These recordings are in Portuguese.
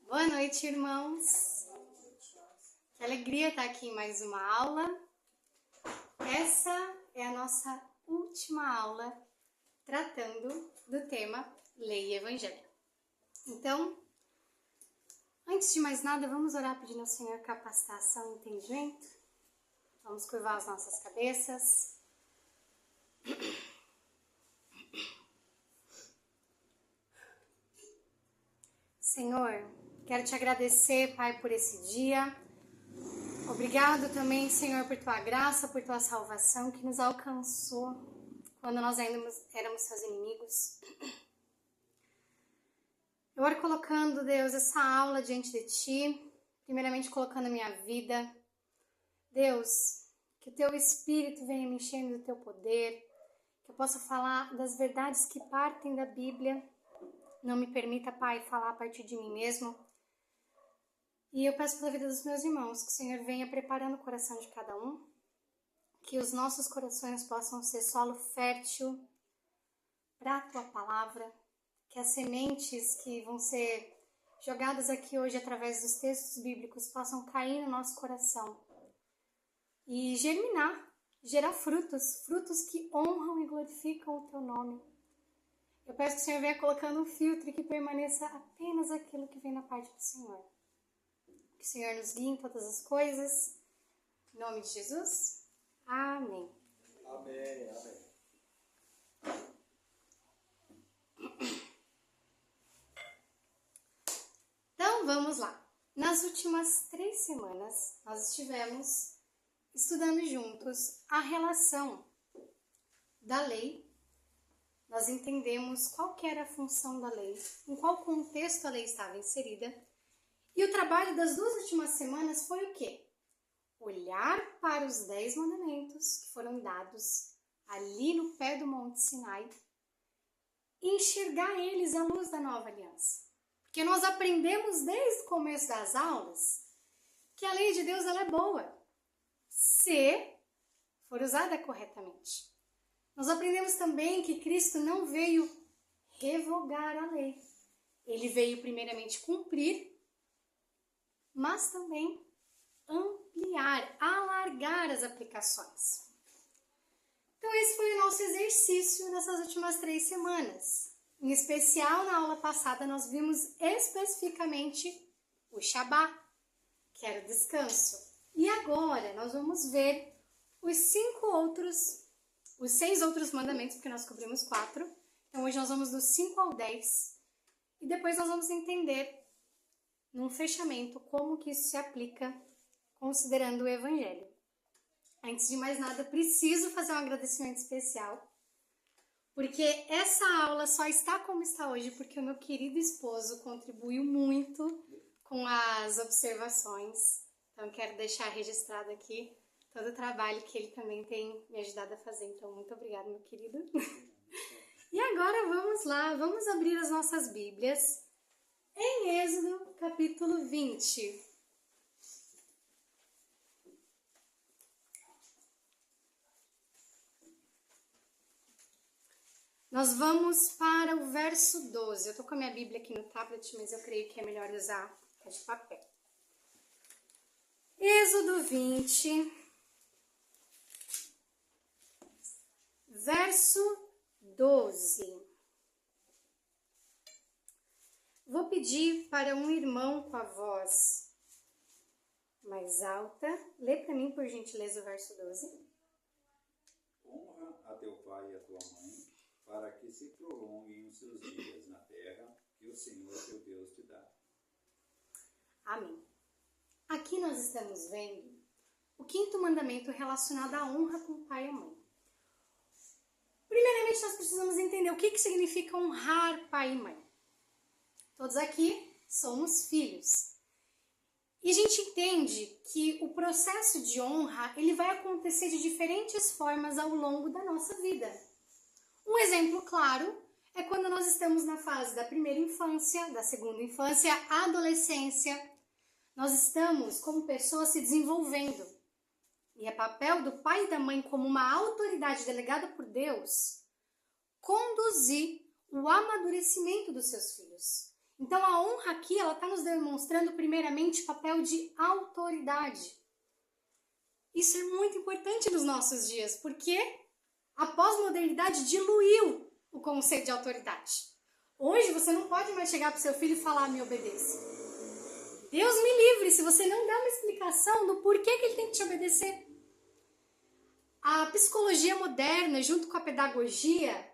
Boa noite, irmãos. Que alegria estar aqui em mais uma aula. Essa é a nossa última aula tratando do tema Lei e Evangelho. Então, antes de mais nada, vamos orar pedindo ao Senhor capacitação e entendimento. Vamos curvar as nossas cabeças. Senhor, quero te agradecer, Pai, por esse dia. Obrigado também, Senhor, por tua graça, por tua salvação que nos alcançou quando nós ainda éramos seus inimigos. Eu oro colocando, Deus, essa aula diante de ti, primeiramente colocando a minha vida. Deus, que o teu Espírito venha me enchendo do teu poder, que eu possa falar das verdades que partem da Bíblia. Não me permita, Pai, falar a partir de mim mesmo. E eu peço pela vida dos meus irmãos, que o Senhor venha preparando o coração de cada um, que os nossos corações possam ser solo fértil para a tua palavra, que as sementes que vão ser jogadas aqui hoje através dos textos bíblicos possam cair no nosso coração e germinar, gerar frutos que honram e glorificam o teu nome. Eu peço que o Senhor venha colocando um filtro e que permaneça apenas aquilo que vem da parte do Senhor. Que o Senhor nos guie em todas as coisas. Em nome de Jesus. Amém. Amém, amém. Então, vamos lá. Nas últimas 3 semanas, nós estivemos estudando juntos a relação da lei. Nós entendemos qual que era a função da lei, em qual contexto a lei estava inserida. E o trabalho das 2 últimas semanas foi o quê? Olhar para os 10 mandamentos que foram dados ali no pé do Monte Sinai e enxergar eles à luz da nova aliança. Porque nós aprendemos desde o começo das aulas que a lei de Deus ela é boa, se for usada corretamente. Nós aprendemos também que Cristo não veio revogar a lei. Ele veio primeiramente cumprir, mas também ampliar, alargar as aplicações. Então esse foi o nosso exercício nessas últimas 3 semanas. Em especial, na aula passada, nós vimos especificamente o Shabá, que era o descanso. E agora nós vamos ver os 6 outros mandamentos, porque nós cobrimos 4. Então hoje nós vamos do 5 ao 10. E depois nós vamos entender, num fechamento, como que isso se aplica considerando o Evangelho. Antes de mais nada, preciso fazer um agradecimento especial, porque essa aula só está como está hoje porque o meu querido esposo contribuiu muito com as observações. Então, quero deixar registrado aqui todo o trabalho que ele também tem me ajudado a fazer. Então, muito obrigada, meu querido. E agora vamos lá, vamos abrir as nossas Bíblias em Êxodo, capítulo 20. Nós vamos para o verso 12. Eu estou com a minha Bíblia aqui no tablet, mas eu creio que é melhor usar a de papel. Êxodo 20, verso 12. Vou pedir para um irmão com a voz mais alta. Lê para mim, por gentileza, o verso 12. Honra a teu pai e a tua mãe, para que se prolonguem os seus dias na terra que o Senhor teu Deus te dá. Amém. Aqui nós estamos vendo o 5º mandamento relacionado à honra com o pai e a mãe. Primeiramente, nós precisamos entender o que significa honrar pai e mãe. Todos aqui somos filhos. E a gente entende que o processo de honra ele vai acontecer de diferentes formas ao longo da nossa vida. Um exemplo claro é quando nós estamos na fase da primeira infância, da segunda infância, adolescência. Nós estamos como pessoas se desenvolvendo. E é papel do pai e da mãe, como uma autoridade delegada por Deus, conduzir o amadurecimento dos seus filhos. Então a honra aqui, ela está nos demonstrando primeiramente o papel de autoridade. Isso é muito importante nos nossos dias, porque a pós-modernidade diluiu o conceito de autoridade. Hoje você não pode mais chegar para o seu filho e falar, me obedeça. Deus me livre se você não der uma explicação do porquê que ele tem que te obedecer. A psicologia moderna, junto com a pedagogia,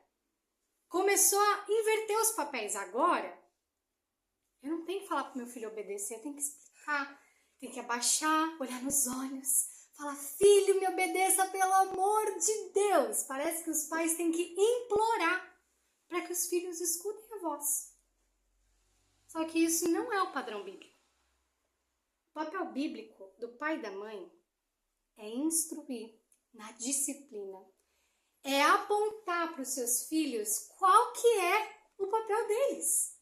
começou a inverter os papéis. Agora, eu não tenho que falar para o meu filho obedecer, eu tenho que explicar, tenho que abaixar, olhar nos olhos, falar, filho, me obedeça pelo amor de Deus. Parece que os pais têm que implorar para que os filhos escutem a voz. Só que isso não é o padrão bíblico. O papel bíblico do pai e da mãe é instruir na disciplina, é apontar para os seus filhos qual que é o papel deles.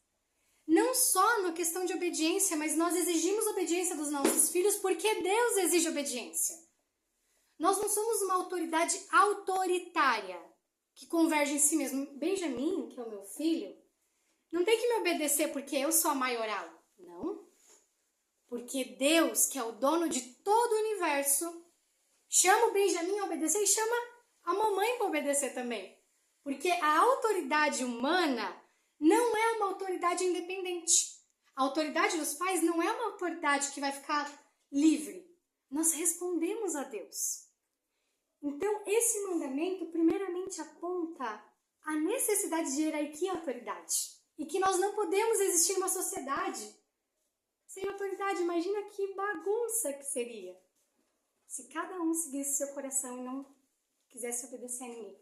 Não só na questão de obediência, mas nós exigimos obediência dos nossos filhos porque Deus exige obediência. Nós não somos uma autoridade autoritária que converge em si mesmo. Benjamin, que é o meu filho, não tem que me obedecer porque eu sou a maioral. Não. Porque Deus, que é o dono de todo o universo, chama o Benjamin a obedecer e chama a mamãe para obedecer também. Porque a autoridade humana não é uma autoridade independente. A autoridade dos pais não é uma autoridade que vai ficar livre. Nós respondemos a Deus. Então, esse mandamento primeiramente aponta a necessidade de hierarquia e autoridade. E que nós não podemos existir numa sociedade sem autoridade. Imagina que bagunça que seria se cada um seguisse seu coração e não quisesse obedecer a ninguém.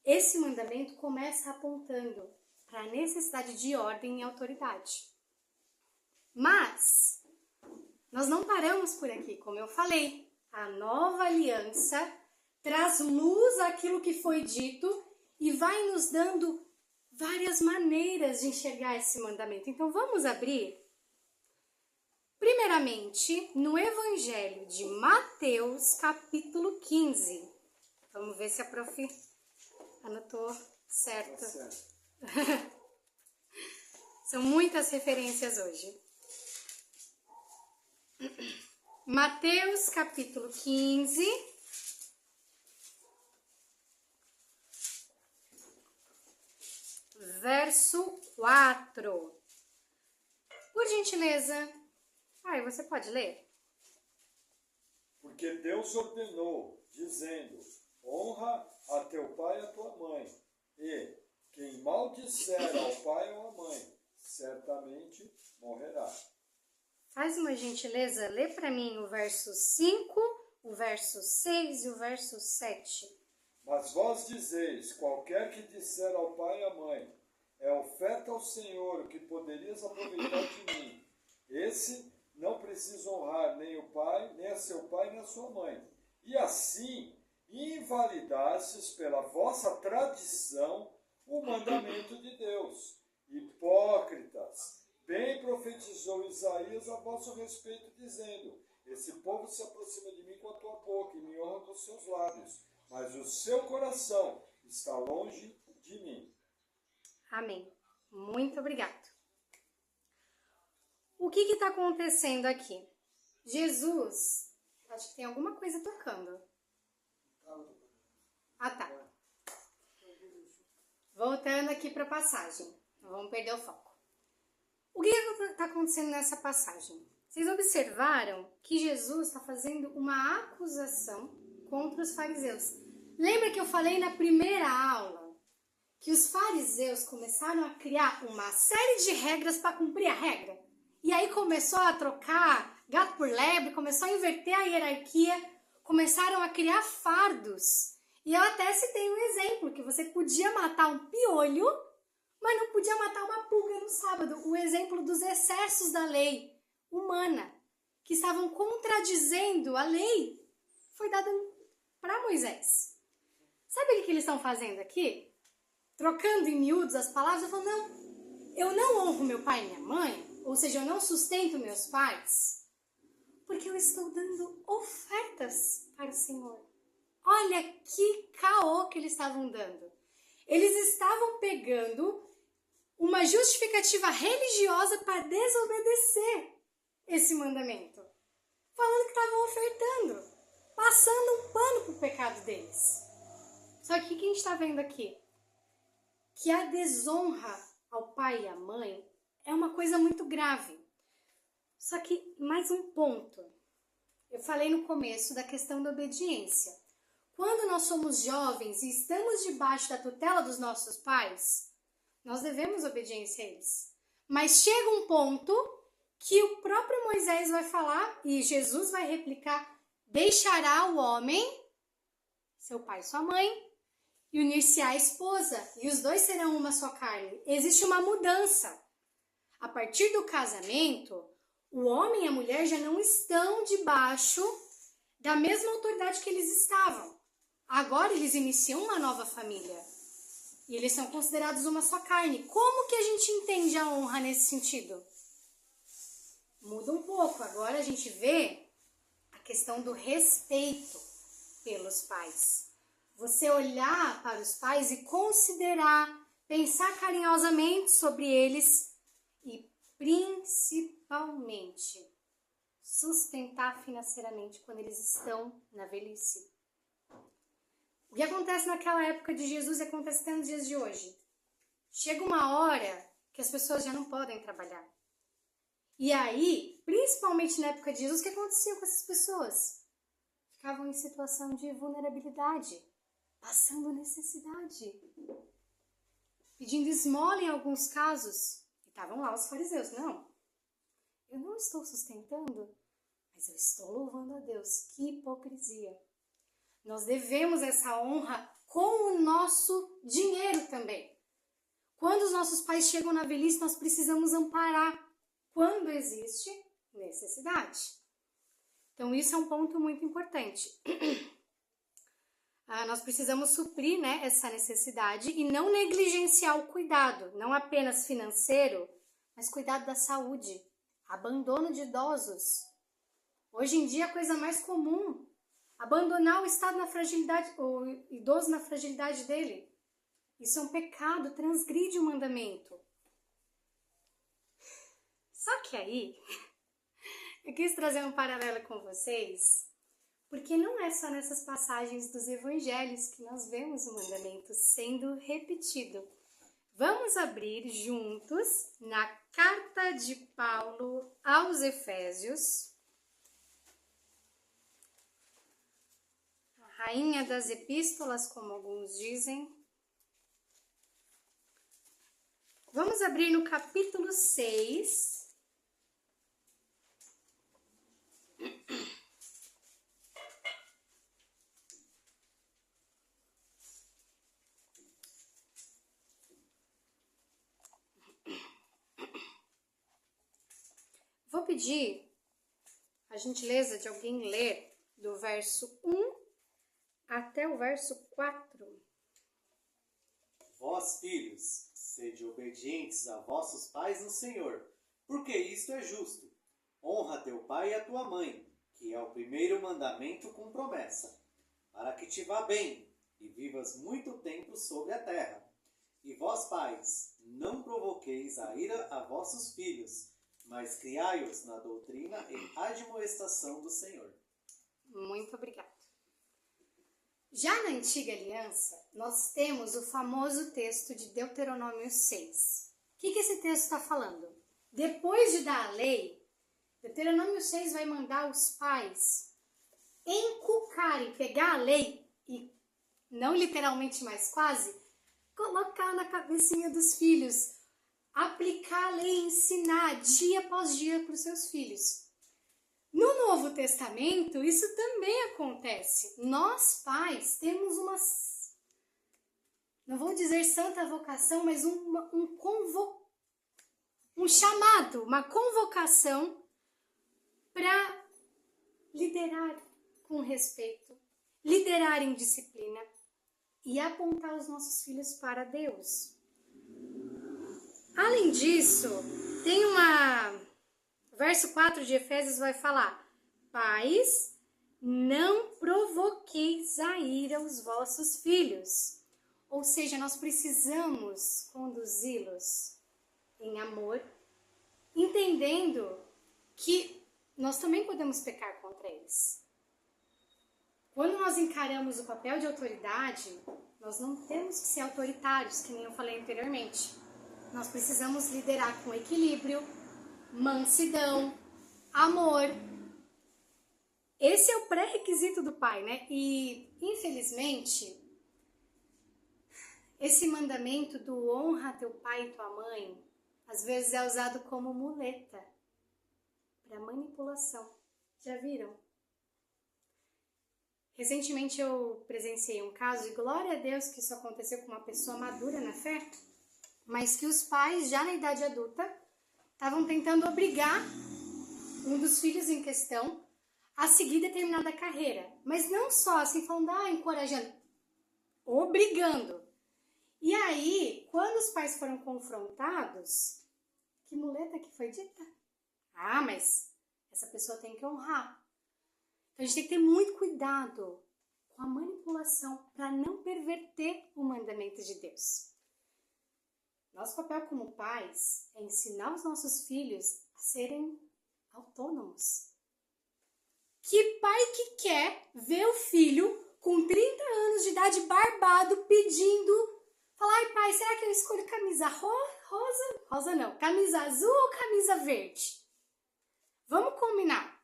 Esse mandamento começa apontando para a necessidade de ordem e autoridade. Mas nós não paramos por aqui, como eu falei. A nova aliança traz luz àquilo que foi dito e vai nos dando várias maneiras de enxergar esse mandamento. Então vamos abrir, primeiramente, no Evangelho de Mateus, capítulo 15. Vamos ver se a prof anotou certo. Tá certo. São muitas referências hoje. Mateus, capítulo 15. Verso 4. Por gentileza, você pode ler? Porque Deus ordenou, dizendo, honra a teu pai e a tua mãe, e quem maldisser ao pai ou à mãe, certamente morrerá. Faz uma gentileza, lê para mim o verso 5, o verso 6 e o verso 7. Mas vós dizeis, qualquer que disser ao pai e à mãe, é oferta ao Senhor o que poderias aproveitar de mim. Esse não precisa honrar nem o pai, nem a seu pai, nem a sua mãe. E assim, invalidastes pela vossa tradição o mandamento de Deus. Hipócritas! Bem profetizou Isaías a vosso respeito, dizendo, esse povo se aproxima de mim com a tua boca e me honra com os seus lábios, mas o seu coração está longe de mim. Amém. Muito obrigado. O que está acontecendo aqui? Jesus, acho que tem alguma coisa tocando. Ah, tá. Voltando aqui para a passagem. Não vamos perder o foco. O que está acontecendo nessa passagem? Vocês observaram que Jesus está fazendo uma acusação contra os fariseus. Lembra que eu falei na primeira aula que os fariseus começaram a criar uma série de regras para cumprir a regra? E aí começou a trocar gato por lebre, começou a inverter a hierarquia, começaram a criar fardos. E eu até citei um exemplo, que você podia matar um piolho, mas não podia matar uma pulga no sábado. O exemplo dos excessos da lei humana, que estavam contradizendo a lei, foi dado para Moisés. Sabe o que eles estão fazendo aqui? Trocando em miúdos as palavras, falando, não, eu não honro meu pai e minha mãe, ou seja, eu não sustento meus pais, porque eu estou dando ofertas para o Senhor. Olha que caô que eles estavam dando. Eles estavam pegando uma justificativa religiosa para desobedecer esse mandamento. Falando que estavam ofertando, passando um pano para o pecado deles. Só que o que a gente está vendo aqui? Que a desonra ao pai e à mãe é uma coisa muito grave. Só que mais um ponto. Eu falei no começo da questão da obediência. Quando nós somos jovens e estamos debaixo da tutela dos nossos pais, nós devemos obediência a eles. Mas chega um ponto que o próprio Moisés vai falar e Jesus vai replicar: deixará o homem, seu pai e sua mãe, e unir-se à esposa, e os dois serão uma só carne. Existe uma mudança. A partir do casamento, o homem e a mulher já não estão debaixo da mesma autoridade que eles estavam. Agora eles iniciam uma nova família. E eles são considerados uma só carne. Como que a gente entende a honra nesse sentido? Muda um pouco. Agora a gente vê a questão do respeito pelos pais. Você olhar para os pais e considerar, pensar carinhosamente sobre eles e principalmente sustentar financeiramente quando eles estão na velhice. O que acontece naquela época de Jesus e acontece até nos dias de hoje. Chega uma hora que as pessoas já não podem trabalhar. E aí, principalmente na época de Jesus, o que acontecia com essas pessoas? Ficavam em situação de vulnerabilidade, passando necessidade, pedindo esmola em alguns casos. E estavam lá os fariseus. Não, eu não estou sustentando, mas eu estou louvando a Deus. Que hipocrisia. Nós devemos essa honra com o nosso dinheiro também. Quando os nossos pais chegam na velhice, nós precisamos amparar quando existe necessidade. Então, isso é um ponto muito importante. Nós precisamos suprir, né, essa necessidade e não negligenciar o cuidado, não apenas financeiro, mas cuidado da saúde, abandono de idosos. Hoje em dia, a coisa mais comum, abandonar o estado na fragilidade, o idoso na fragilidade dele. Isso é um pecado, transgride o mandamento. Só que aí, eu quis trazer um paralelo com vocês, porque não é só nessas passagens dos evangelhos que nós vemos o mandamento sendo repetido. Vamos abrir juntos na carta de Paulo aos Efésios, a rainha das epístolas, como alguns dizem. Vamos abrir no capítulo 6. Vou pedir a gentileza de alguém ler do verso 1 até o verso 4. Vós, filhos, sede obedientes a vossos pais no Senhor, porque isto é justo. Honra teu pai e a tua mãe, que é o primeiro mandamento com promessa, para que te vá bem e vivas muito tempo sobre a terra. E vós, pais, não provoqueis a ira a vossos filhos, mas criai-os na doutrina e admoestação do Senhor. Muito obrigada. Já na Antiga Aliança, nós temos o famoso texto de Deuteronômio 6. O que esse texto está falando? Depois de dar a lei, Deuteronômio 6 vai mandar os pais inculcarem, pegar a lei e, não literalmente, mas quase, colocar na cabecinha dos filhos, aplicar a lei, ensinar dia após dia para os seus filhos. No Novo Testamento, isso também acontece. Nós, pais, temos uma, não vou dizer santa vocação, mas um chamado, uma convocação para liderar com respeito, liderar em disciplina e apontar os nossos filhos para Deus. Além disso, tem o verso 4 de Efésios vai falar: pais, não provoqueis a ira aos vossos filhos. Ou seja, nós precisamos conduzi-los em amor, entendendo que nós também podemos pecar contra eles. Quando nós encaramos o papel de autoridade, nós não temos que ser autoritários, que nem eu falei anteriormente. Nós precisamos liderar com equilíbrio, mansidão, amor. Esse é o pré-requisito do pai, né? E, infelizmente, esse mandamento do honra teu pai e tua mãe, às vezes é usado como muleta para manipulação. Já viram? Recentemente eu presenciei um caso, e glória a Deus que isso aconteceu com uma pessoa madura na fé, mas que os pais, já na idade adulta, estavam tentando obrigar um dos filhos em questão a seguir determinada carreira. Mas não só assim, falando, encorajando, obrigando. E aí, quando os pais foram confrontados, que muleta que foi dita? Mas essa pessoa tem que honrar. Então a gente tem que ter muito cuidado com a manipulação para não perverter o mandamento de Deus. Nosso papel como pais é ensinar os nossos filhos a serem autônomos. Que pai que quer ver o filho com 30 anos de idade barbado pedindo, falar, ai pai, será que eu escolho camisa rosa? Rosa não, camisa azul ou camisa verde? Vamos combinar.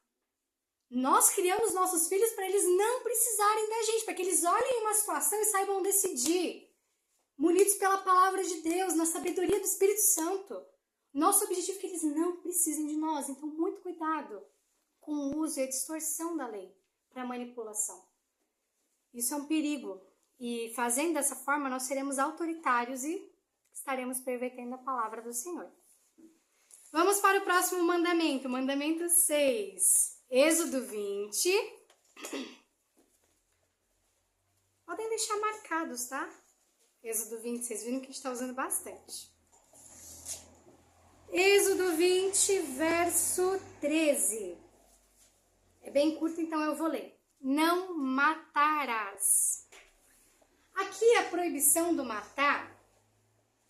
Nós criamos nossos filhos para eles não precisarem da gente, para que eles olhem uma situação e saibam decidir. Munidos pela palavra de Deus, na sabedoria do Espírito Santo. Nosso objetivo é que eles não precisem de nós. Então, muito cuidado com o uso e a distorção da lei para manipulação. Isso é um perigo. E fazendo dessa forma, nós seremos autoritários e estaremos pervertendo a palavra do Senhor. Vamos para o próximo mandamento. Mandamento 6. Êxodo 20. Podem deixar marcados, tá? Êxodo 20, vocês viram que a gente está usando bastante. Êxodo 20, verso 13. É bem curto, então eu vou ler. Não matarás. Aqui a proibição do matar,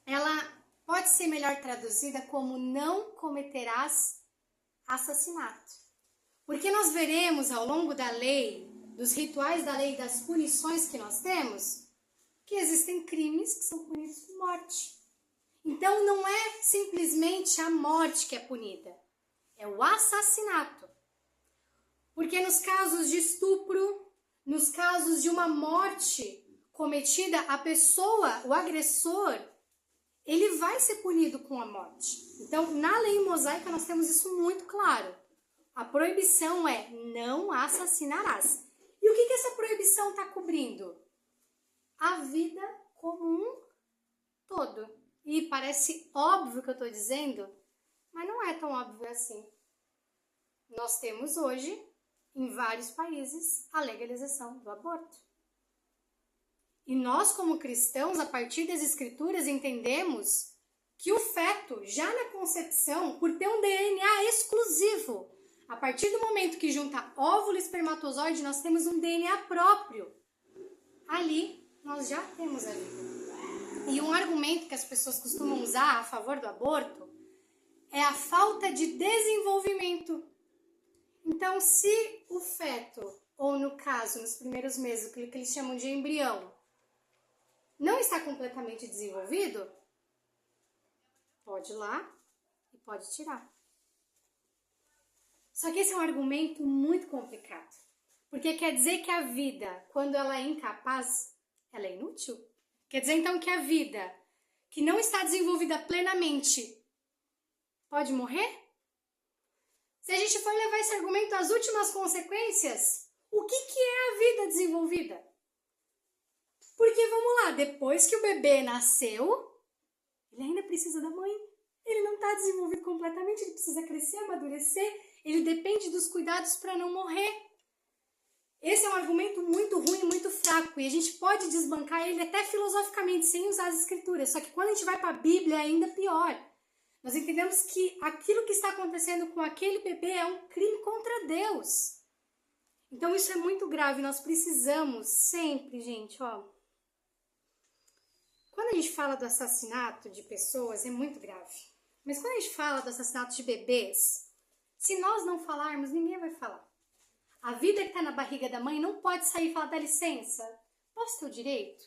ela pode ser melhor traduzida como não cometerás assassinato. Porque nós veremos ao longo da lei, dos rituais da lei, das punições que nós temos, que existem crimes que são punidos com morte. Então não é simplesmente a morte que é punida, é o assassinato. Porque nos casos de estupro, nos casos de uma morte cometida, a pessoa, o agressor, ele vai ser punido com a morte. Então, na lei mosaica nós temos isso muito claro. A proibição é não assassinarás. E o que essa proibição está cobrindo? A vida como um todo. E parece óbvio o que eu estou dizendo, mas não é tão óbvio assim. Nós temos hoje, em vários países, a legalização do aborto. E nós, como cristãos, a partir das escrituras, entendemos que o feto, já na concepção, por ter um DNA exclusivo, a partir do momento que junta óvulo e espermatozoide, nós temos um DNA próprio. Ali, nós já temos a vida. E um argumento que as pessoas costumam usar a favor do aborto é a falta de desenvolvimento. Então, se o feto, ou no caso, nos primeiros meses, o que eles chamam de embrião, não está completamente desenvolvido, pode ir lá e pode tirar. Só que esse é um argumento muito complicado. Porque quer dizer que a vida, quando ela é incapaz, ela é inútil? Quer dizer então que a vida que não está desenvolvida plenamente pode morrer? Se a gente for levar esse argumento às últimas consequências, o que é a vida desenvolvida? Porque, vamos lá, depois que o bebê nasceu, ele ainda precisa da mãe. Ele não está desenvolvido completamente, ele precisa crescer, amadurecer, ele depende dos cuidados para não morrer. Esse é um argumento muito ruim, muito fraco, e a gente pode desbancar ele até filosoficamente, sem usar as escrituras. Só que quando a gente vai para a Bíblia, é ainda pior. Nós entendemos que aquilo que está acontecendo com aquele bebê é um crime contra Deus. Então isso é muito grave, nós precisamos sempre, gente, quando a gente fala do assassinato de pessoas, é muito grave. Mas quando a gente fala do assassinato de bebês, se nós não falarmos, ninguém vai falar. A vida que está na barriga da mãe não pode sair e falar, dá licença, posso ter o direito?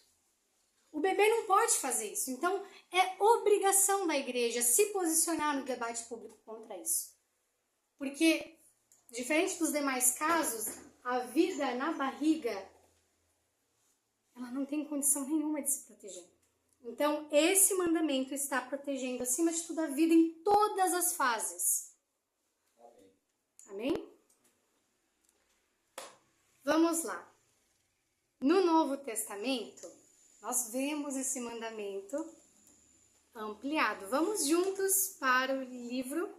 O bebê não pode fazer isso. Então, é obrigação da igreja se posicionar no debate público contra isso. Porque, diferente dos demais casos, a vida na barriga, ela não tem condição nenhuma de se proteger. Então, esse mandamento está protegendo, acima de tudo, a vida em todas as fases. Amém. Amém? Vamos lá. No Novo Testamento, nós vemos esse mandamento ampliado. Vamos juntos para o livro,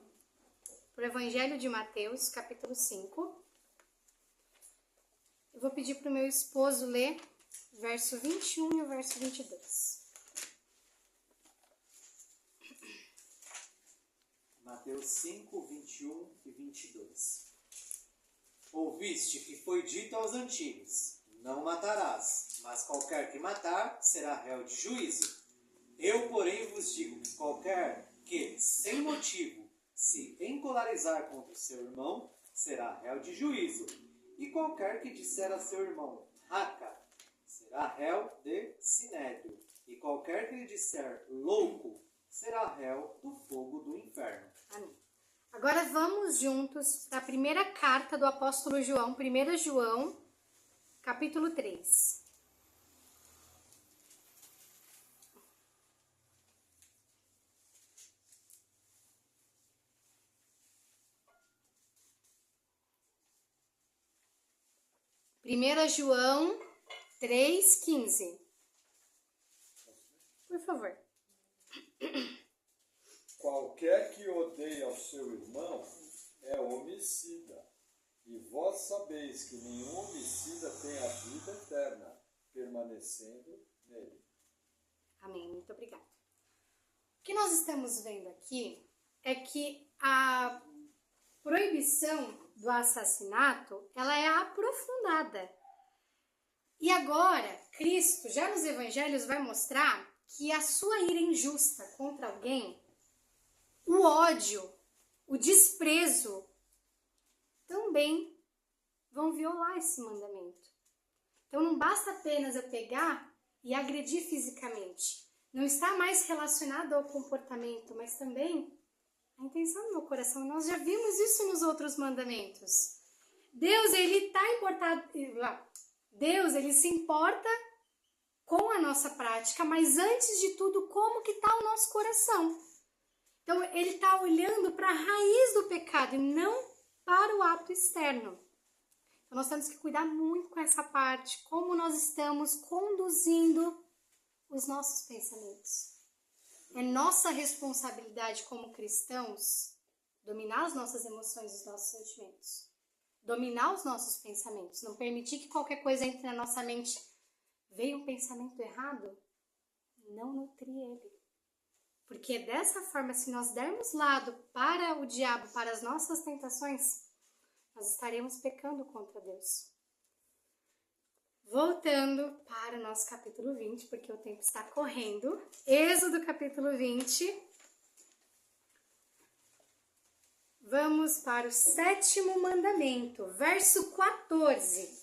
para o Evangelho de Mateus, capítulo 5. Eu vou pedir para o meu esposo ler o verso 21 e o verso 22. Mateus 5, 21 e 22. Ouviste que foi dito aos antigos, não matarás, mas qualquer que matar será réu de juízo. Eu, porém, vos digo que qualquer que, sem motivo, se encolarizar contra o seu irmão, será réu de juízo. E qualquer que disser a seu irmão, raca, será réu de sinédrio. E qualquer que lhe disser louco, será réu do fogo do inferno. Amém. Agora vamos juntos para a primeira carta do apóstolo João, 1 João, capítulo 3. Primeira João 3,15. Por favor. Qualquer que odeia ao seu irmão é homicida. E vós sabeis que nenhum homicida tem a vida eterna, permanecendo nele. Amém. Muito obrigada. O que nós estamos vendo aqui é que a proibição do assassinato, ela é aprofundada. E agora, Cristo, já nos evangelhos, vai mostrar que a sua ira injusta contra alguém, o ódio, o desprezo, também vão violar esse mandamento. Então não basta apenas eu pegar e agredir fisicamente. Não está mais relacionado ao comportamento, mas também a intenção do meu coração. Nós já vimos isso nos outros mandamentos. Deus, ele ele se importa com a nossa prática, mas antes de tudo, como que está o nosso coração? Então, ele está olhando para a raiz do pecado e não para o ato externo. Então, nós temos que cuidar muito com essa parte, como nós estamos conduzindo os nossos pensamentos. É nossa responsabilidade como cristãos dominar as nossas emoções e os nossos sentimentos. Dominar os nossos pensamentos. Não permitir que qualquer coisa entre na nossa mente. Veio um pensamento errado? Não nutrir ele. Porque dessa forma, se nós dermos lado para o diabo, para as nossas tentações, nós estaremos pecando contra Deus. Voltando para o nosso capítulo 20, porque o tempo está correndo. Êxodo capítulo 20. Vamos para o 7º mandamento, verso 14.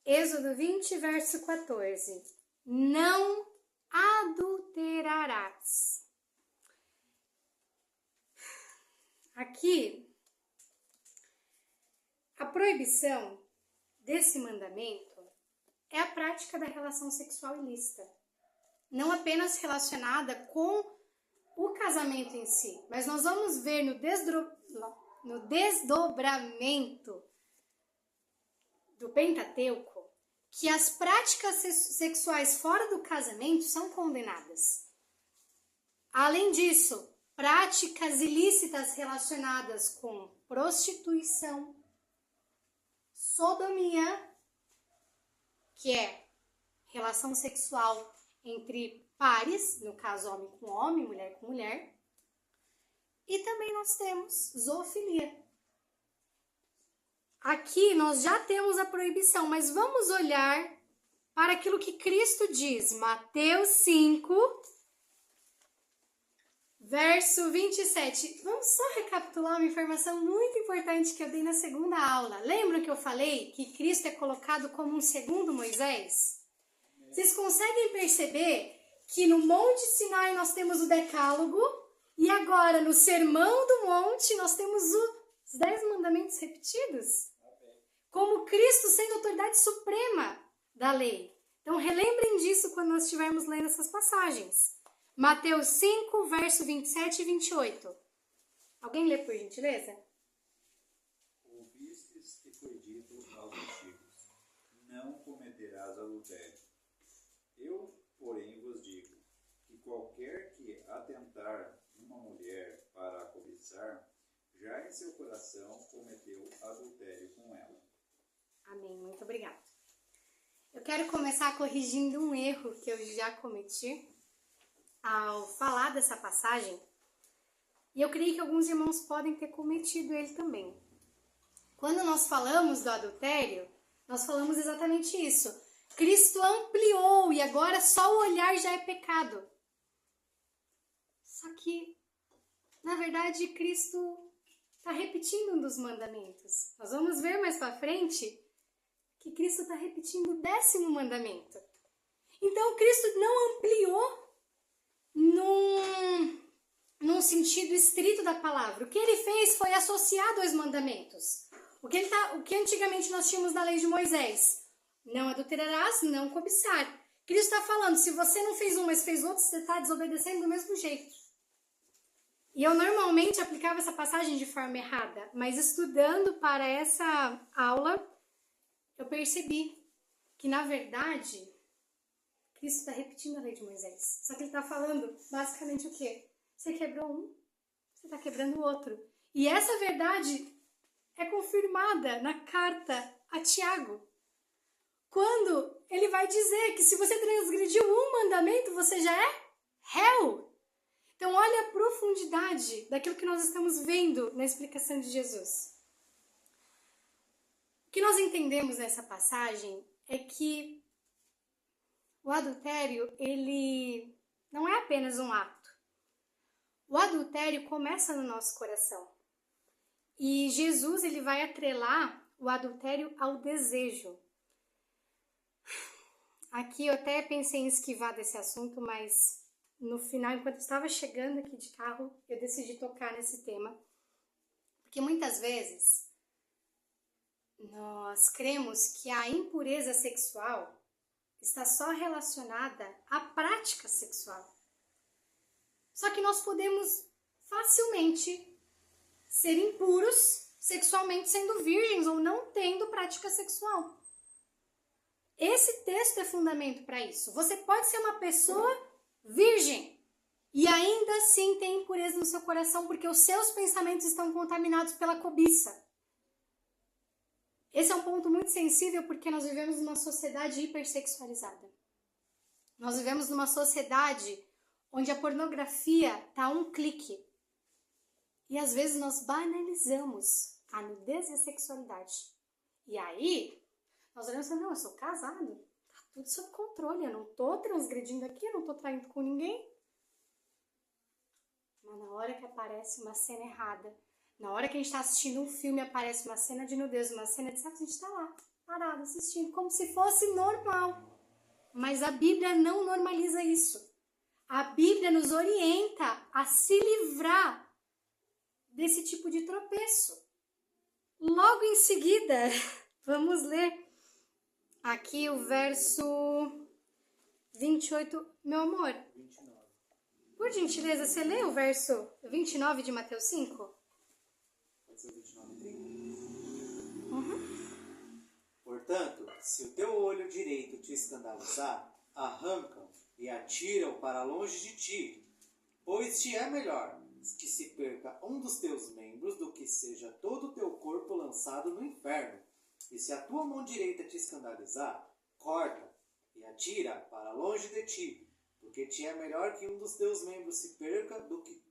Êxodo 20, verso 14. Não adulterarás. Aqui, a proibição desse mandamento é a prática da relação sexual ilícita. Não apenas relacionada com o casamento em si, mas nós vamos ver no desdobramento do Pentateuco que as práticas sexuais fora do casamento são condenadas. Além disso, práticas ilícitas relacionadas com prostituição, sodomia, que é relação sexual entre pares, no caso homem com homem, mulher com mulher, e também nós temos zoofilia. Aqui nós já temos a proibição, mas vamos olhar para aquilo que Cristo diz. Mateus 5, verso 27. Vamos só recapitular uma informação muito importante que eu dei na segunda aula. Lembram que eu falei que Cristo é colocado como um segundo Moisés? Vocês conseguem perceber que no Monte Sinai nós temos o Decálogo e agora no Sermão do Monte nós temos os 10 mandamentos repetidos? Como Cristo sendo a autoridade suprema da lei. Então relembrem disso quando nós estivermos lendo essas passagens. Mateus 5, verso 27 e 28. Alguém lê por gentileza? Ouvistes que foi dito aos antigos: não cometerás adultério. Eu, porém, vos digo que qualquer que atentar uma mulher para a cobiçar, já em seu coração cometeu adultério com ela. Amém, muito obrigada. Eu quero começar corrigindo um erro que eu já cometi ao falar dessa passagem, e eu creio que alguns irmãos podem ter cometido ele também. Quando nós falamos do adultério, nós falamos exatamente isso. Cristo ampliou e agora só o olhar já é pecado. Só que, na verdade, Cristo está repetindo um dos mandamentos. Nós vamos ver mais para frente que Cristo está repetindo o 10º mandamento. Então, Cristo não ampliou num sentido estrito da palavra. O que ele fez foi associar 2 mandamentos. O que antigamente nós tínhamos na lei de Moisés. Não adulterarás, não cobiçar. Cristo está falando, se você não fez um, mas fez outro, você está desobedecendo do mesmo jeito. E eu normalmente aplicava essa passagem de forma errada, mas estudando para essa aula, eu percebi que, na verdade, Cristo está repetindo a lei de Moisés. Só que ele está falando basicamente o quê? Você quebrou um, você está quebrando o outro. E essa verdade é confirmada na carta a Tiago, quando ele vai dizer que se você transgrediu um mandamento, você já é réu. Então, olha a profundidade daquilo que nós estamos vendo na explicação de Jesus. O que nós entendemos nessa passagem é que o adultério, ele não é apenas um ato. O adultério começa no nosso coração. E Jesus, ele vai atrelar o adultério ao desejo. Aqui eu até pensei em esquivar desse assunto, mas no final, enquanto eu estava chegando aqui de carro, eu decidi tocar nesse tema. Porque muitas vezes nós cremos que a impureza sexual está só relacionada à prática sexual. Só que nós podemos facilmente ser impuros sexualmente sendo virgens ou não tendo prática sexual. Esse texto é fundamento para isso. Você pode ser uma pessoa virgem e ainda assim ter impureza no seu coração porque os seus pensamentos estão contaminados pela cobiça. Esse é um ponto muito sensível porque nós vivemos numa sociedade hipersexualizada. Nós vivemos numa sociedade onde a pornografia está a um clique. E às vezes nós banalizamos a nudez e a sexualidade. E aí, nós olhamos e falamos, não, eu sou casado, tá tudo sob controle, eu não tô transgredindo aqui, eu não tô traindo com ninguém. Mas na hora que aparece uma cena errada, na hora que a gente está assistindo um filme, aparece uma cena de nudez, uma cena de sexo, a gente está lá, parado, assistindo, como se fosse normal. Mas a Bíblia não normaliza isso. A Bíblia nos orienta a se livrar desse tipo de tropeço. Logo em seguida, vamos ler aqui o verso 28. Meu amor, 29. por gentileza, você lê o verso 29 de Mateus 5? Pode ser 29 e 30. Portanto, se o teu olho direito te escandalizar, arranca-o e atira-o para longe de ti, pois te é melhor que se perca um dos teus membros do que seja todo o teu corpo lançado no inferno. E se a tua mão direita te escandalizar, corta e atira para longe de ti, porque te é melhor que um dos teus membros se perca do que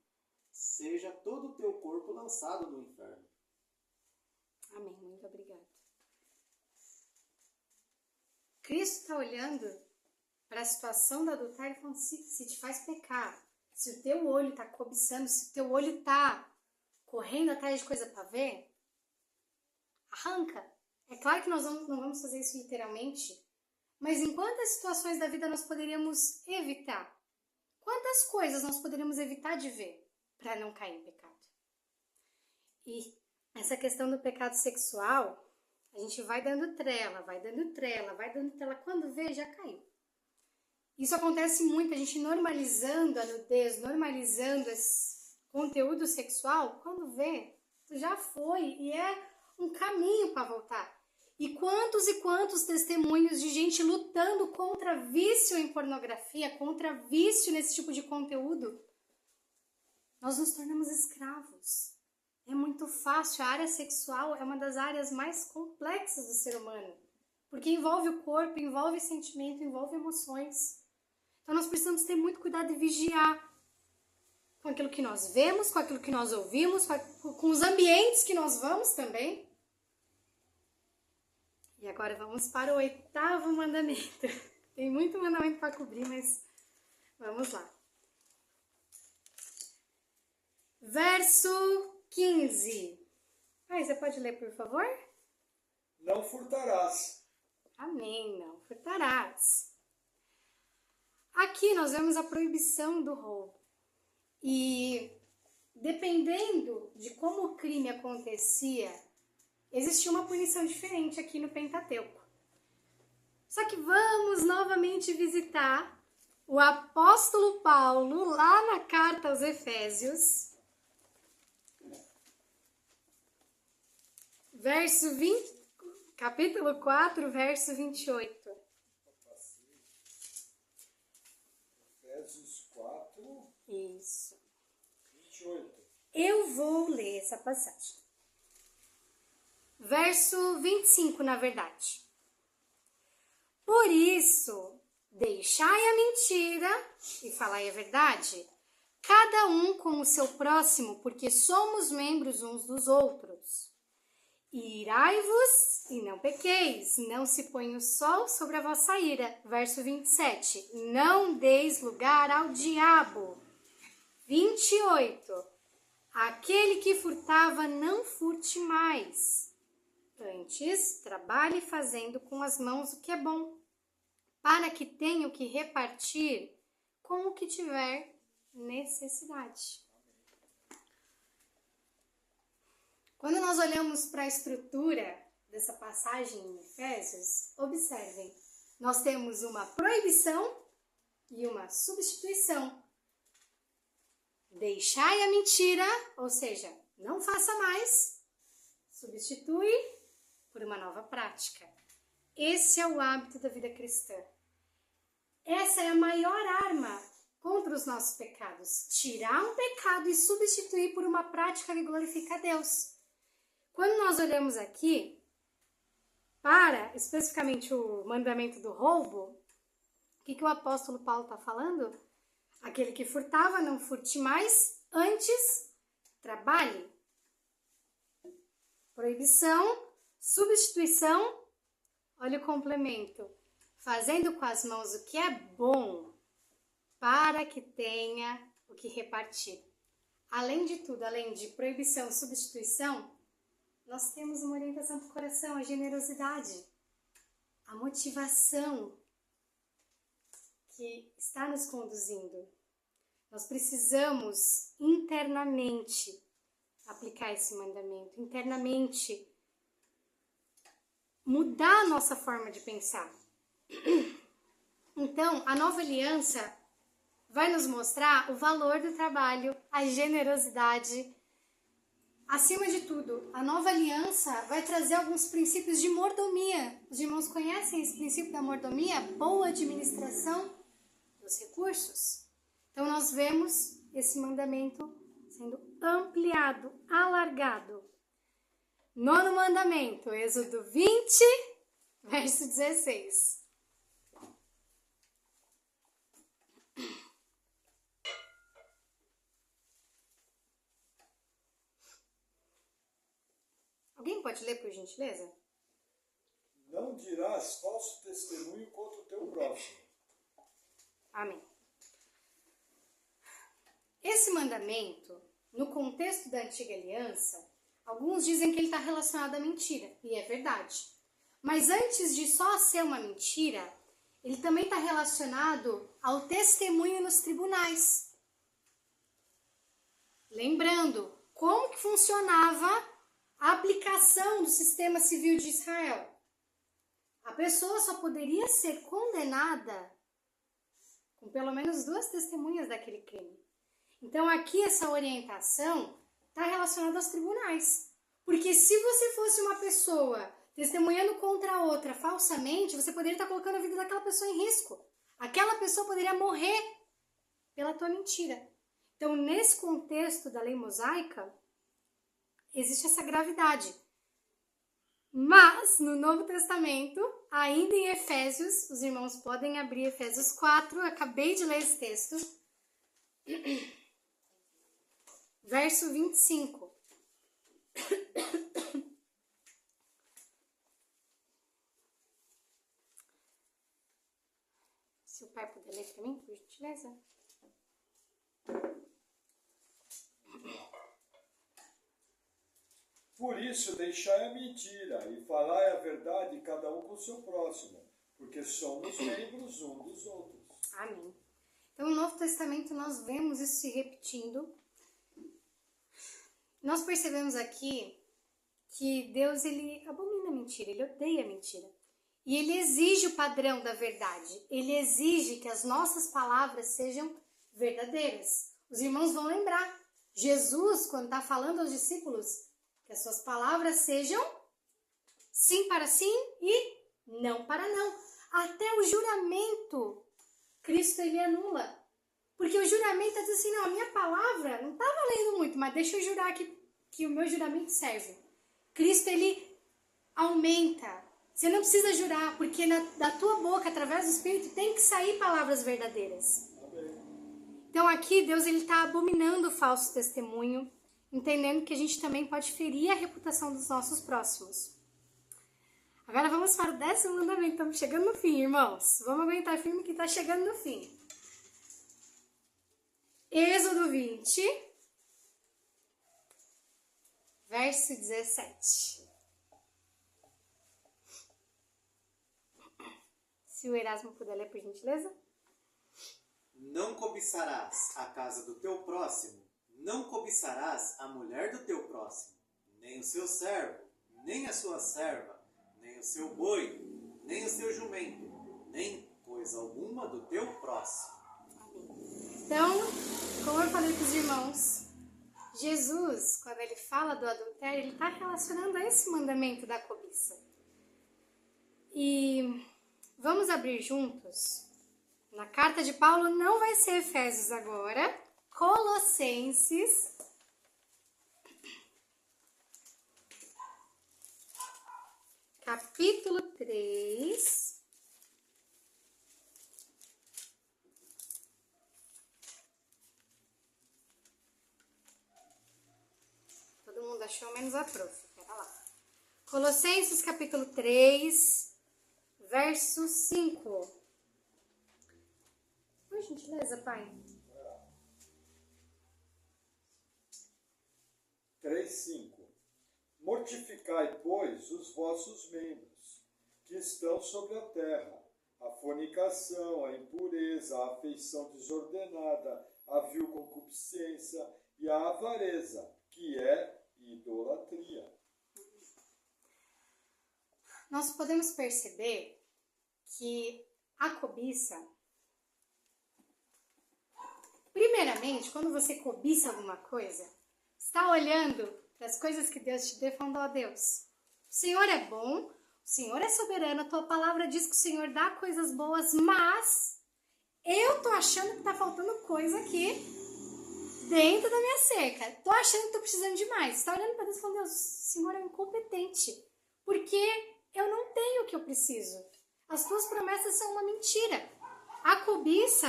seja todo o teu corpo lançado no inferno. Amém, muito obrigada. Cristo está olhando para a situação do adultério e falando, se te faz pecar, se o teu olho está cobiçando, se o teu olho está correndo atrás de coisa para ver, arranca. É claro que nós não vamos fazer isso literalmente, mas em quantas situações da vida nós poderíamos evitar? Quantas coisas nós poderíamos evitar de ver para não cair em pecado? E essa questão do pecado sexual, a gente vai dando trela, quando vê, já caiu. Isso acontece muito, a gente normalizando a nudez, normalizando esse conteúdo sexual, quando vê, já foi e é um caminho para voltar. E quantos testemunhos de gente lutando contra vício em pornografia, contra vício nesse tipo de conteúdo. Nós nos tornamos escravos. É muito fácil, a área sexual é uma das áreas mais complexas do ser humano. Porque envolve o corpo, envolve sentimento, envolve emoções. Então nós precisamos ter muito cuidado e vigiar com aquilo que nós vemos, com aquilo que nós ouvimos, com os ambientes que nós vamos também. E agora vamos para o 8º mandamento. Tem muito mandamento para cobrir, mas vamos lá. Verso 15. Você pode ler, por favor? Não furtarás. Amém, não furtarás. Aqui nós vemos a proibição do roubo. E dependendo de como o crime acontecia, existia uma punição diferente aqui no Pentateuco. Só que vamos novamente visitar o apóstolo Paulo lá na carta aos Efésios, capítulo 4, verso 28. Efésios 4, Isso. 28. Eu vou ler essa passagem. Verso 25, na verdade. Por isso, deixai a mentira e falai a verdade, cada um com o seu próximo, porque somos membros uns dos outros. Irai-vos e não pequeis, não se põe o sol sobre a vossa ira. Verso 27. Não deis lugar ao diabo. 28. Aquele que furtava, não furte mais. Antes, trabalhe fazendo com as mãos o que é bom, para que tenha o que repartir com o que tiver necessidade. Quando nós olhamos para a estrutura dessa passagem em Efésios, observem, nós temos uma proibição e uma substituição. Deixai a mentira, ou seja, não faça mais, substitui por uma nova prática. Esse é o hábito da vida cristã. Essa é a maior arma contra os nossos pecados. Tirar um pecado e substituir por uma prática que glorifica a Deus. Quando nós olhamos aqui para especificamente o mandamento do roubo, o que o apóstolo Paulo está falando? Aquele que furtava, não furte mais, antes trabalhe. Proibição, substituição, olha o complemento. Fazendo com as mãos o que é bom, para que tenha o que repartir. Além de tudo, além de proibição, substituição, nós temos uma orientação para o coração, a generosidade, a motivação que está nos conduzindo. Nós precisamos internamente aplicar esse mandamento, internamente mudar a nossa forma de pensar. Então, a nova aliança vai nos mostrar o valor do trabalho, a generosidade. Acima de tudo, a nova aliança vai trazer alguns princípios de mordomia. Os irmãos conhecem esse princípio da mordomia? Boa administração dos recursos. Então, nós vemos esse mandamento sendo ampliado, alargado. 9º mandamento, Êxodo 20, verso 16. Alguém pode ler, por gentileza? Não dirás falso testemunho Amém. Esse mandamento, no contexto da Antiga Aliança, alguns dizem que ele está relacionado à mentira, e é verdade. Mas antes de só ser uma mentira, ele também está relacionado ao testemunho nos tribunais. Lembrando como que funcionava a aplicação do sistema civil de Israel. A pessoa só poderia ser condenada com pelo menos 2 testemunhas daquele crime. Então aqui essa orientação está relacionada aos tribunais. Porque se você fosse uma pessoa testemunhando contra a outra falsamente, você poderia estar colocando a vida daquela pessoa em risco. Aquela pessoa poderia morrer pela tua mentira. Então, nesse contexto da lei mosaica, existe essa gravidade. Mas, no Novo Testamento, ainda em Efésios, os irmãos podem abrir Efésios 4, eu acabei de ler esse texto, verso 25. Se o pai puder ler para mim, por gentileza. Por isso, deixai a mentira e falai a verdade cada um com o seu próximo, porque somos membros um dos outros. Amém. Então, no Novo Testamento, nós vemos isso se repetindo. Nós percebemos aqui que Deus, ele abomina a mentira, ele odeia a mentira. E ele exige o padrão da verdade. Ele exige que as nossas palavras sejam verdadeiras. Os irmãos vão lembrar. Jesus, quando está falando aos discípulos, que as suas palavras sejam sim para sim e não para não. Até o juramento, Cristo ele anula. Porque o juramento está dizendo assim, não, a minha palavra não está valendo muito, mas deixa eu jurar que o meu juramento serve. Cristo ele aumenta. Você não precisa jurar, porque da tua boca, através do Espírito, tem que sair palavras verdadeiras. Então aqui Deus está abominando o falso testemunho, entendendo que a gente também pode ferir a reputação dos nossos próximos. Agora vamos para o 10º mandamento. Estamos chegando no fim, irmãos. Vamos aguentar firme que está chegando no fim. Êxodo 20, verso 17. Se o Erasmo puder ler, por gentileza. Não cobiçarás a casa do teu próximo, não cobiçarás a mulher do teu próximo, nem o seu servo, nem a sua serva, nem o seu boi, nem o seu jumento, nem coisa alguma do teu próximo. Então, como eu falei para os irmãos, Jesus, quando ele fala do adultério, ele está relacionando a esse mandamento da cobiça. E vamos abrir juntos. Na carta de Paulo, não vai ser Efésios agora, Colossenses, capítulo 3. Todo mundo achou, menos a prof. Pera lá. Colossenses, capítulo 3, verso 5. Por gentileza, pai. 3:5. Mortificai, pois, os vossos membros, que estão sobre a terra, a fornicação, a impureza, a afeição desordenada, a vil concupiscência e a avareza, que é idolatria. Nós podemos perceber que a cobiça, primeiramente, quando você cobiça alguma coisa, está olhando para as coisas que Deus te deu e falando, ó Deus, o Senhor é bom, o Senhor é soberano, a tua palavra diz que o Senhor dá coisas boas, mas eu tô achando que tá faltando coisa aqui dentro da minha cerca. Tô achando que tô precisando de mais. Você tá olhando para Deus e falando, Deus, o Senhor é incompetente, porque eu não tenho o que eu preciso. As tuas promessas são uma mentira. A cobiça,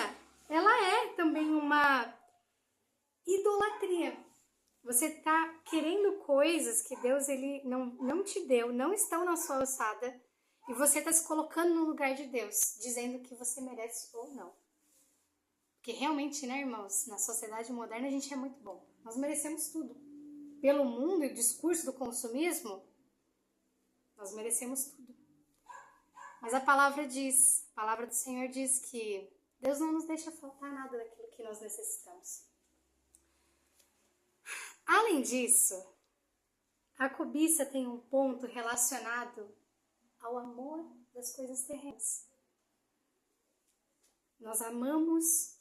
ela é também uma idolatria. Você está querendo coisas que Deus ele não te deu, não estão na sua alçada, e você está se colocando no lugar de Deus, dizendo que você merece ou não. Porque realmente, né, irmãos, na sociedade moderna a gente é muito bom. Nós merecemos tudo. Pelo mundo e o discurso do consumismo, nós merecemos tudo. Mas a palavra do Senhor diz que Deus não nos deixa faltar nada daquilo que nós necessitamos. Além disso, a cobiça tem um ponto relacionado ao amor das coisas terrenas. Nós amamos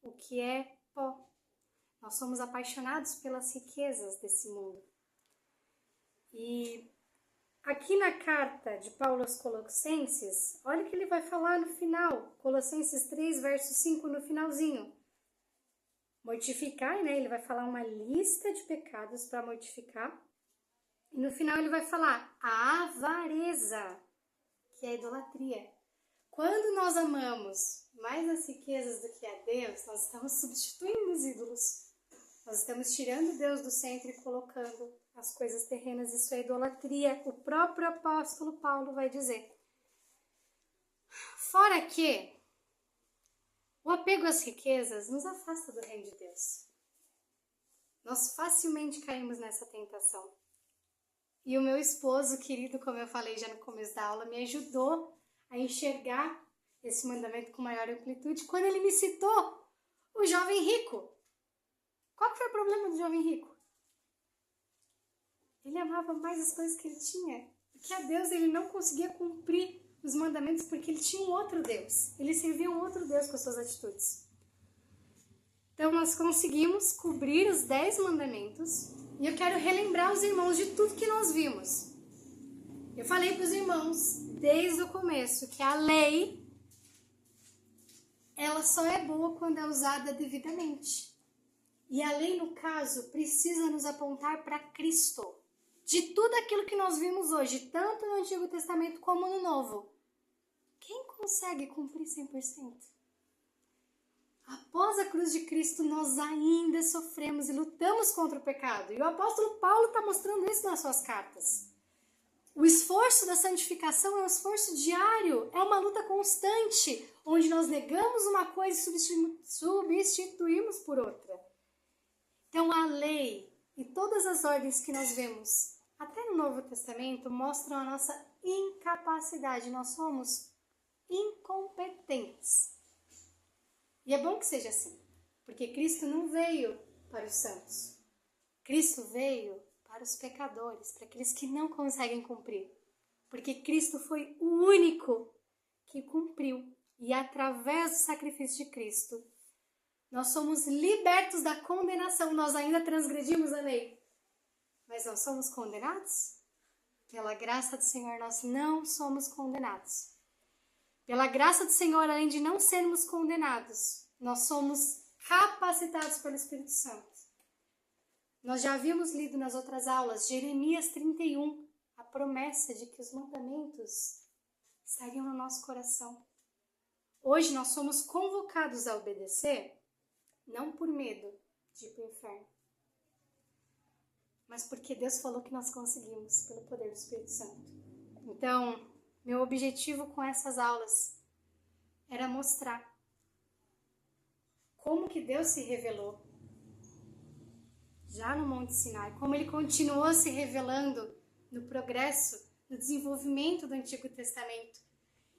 o que é pó. Nós somos apaixonados pelas riquezas desse mundo. E aqui na carta de Paulo aos Colossenses, olha o que ele vai falar no final. Colossenses 3, verso 5, no finalzinho. Mortificar, né? Ele vai falar uma lista de pecados para mortificar. E no final ele vai falar a avareza, que é a idolatria. Quando nós amamos mais as riquezas do que a Deus, nós estamos substituindo os ídolos. Nós estamos tirando Deus do centro e colocando as coisas terrenas. Isso é idolatria. O próprio apóstolo Paulo vai dizer. Fora que o apego às riquezas nos afasta do reino de Deus. Nós facilmente caímos nessa tentação. E o meu esposo, querido, como eu falei já no começo da aula, me ajudou a enxergar esse mandamento com maior amplitude quando ele me citou o jovem rico. Qual que foi o problema do jovem rico? Ele amava mais as coisas que ele tinha. Porque a Deus ele não conseguia cumprir os mandamentos porque ele tinha um outro Deus. Ele servia um outro Deus com as suas atitudes. Então nós conseguimos cobrir os 10 mandamentos. E eu quero relembrar os irmãos de tudo que nós vimos. Eu falei para os irmãos desde o começo que a lei ela só é boa quando é usada devidamente. E a lei, no caso, precisa nos apontar para Cristo. De tudo aquilo que nós vimos hoje, tanto no Antigo Testamento como no Novo, quem consegue cumprir 100%? Após a cruz de Cristo, nós ainda sofremos e lutamos contra o pecado. E o apóstolo Paulo está mostrando isso nas suas cartas. O esforço da santificação é um esforço diário, é uma luta constante, onde nós negamos uma coisa e substituímos por outra. Então a lei e todas as ordens que nós vemos, até no Novo Testamento, mostram a nossa incapacidade. Nós somos incompetentes. E é bom que seja assim, porque Cristo não veio para os santos. Cristo veio para os pecadores, para aqueles que não conseguem cumprir. Porque Cristo foi o único que cumpriu. E através do sacrifício de Cristo, nós somos libertos da condenação. Nós ainda transgredimos a lei, mas não somos condenados? Pela graça do Senhor, nós não somos condenados. Pela graça do Senhor, além de não sermos condenados, nós somos capacitados pelo Espírito Santo. Nós já havíamos lido nas outras aulas, Jeremias 31, a promessa de que os mandamentos estariam no nosso coração. Hoje nós somos convocados a obedecer, não por medo de ir para o inferno, mas porque Deus falou que nós conseguimos, pelo poder do Espírito Santo. Então, meu objetivo com essas aulas era mostrar como que Deus se revelou já no Monte Sinai, como ele continuou se revelando no progresso, no desenvolvimento do Antigo Testamento,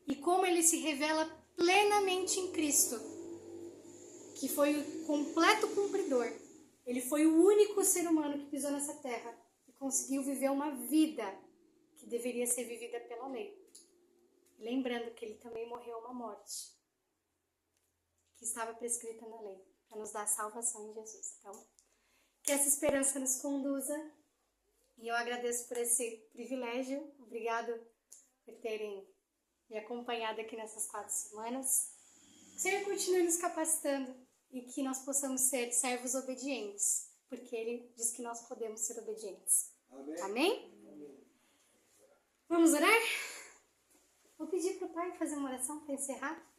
e como ele se revela plenamente em Cristo, que foi o completo cumpridor. Ele foi o único ser humano que pisou nessa terra e conseguiu viver uma vida que deveria ser vivida pela lei. Lembrando que ele também morreu uma morte que estava prescrita na lei, para nos dar salvação em Jesus. Então, que essa esperança nos conduza, e eu agradeço por esse privilégio. Obrigado por terem me acompanhado aqui nessas 4 semanas. Que o Senhor continue nos capacitando e que nós possamos ser servos obedientes, porque Ele diz que nós podemos ser obedientes. Amém? Amém? Vamos orar? Vou pedir para o Pai fazer uma oração para encerrar.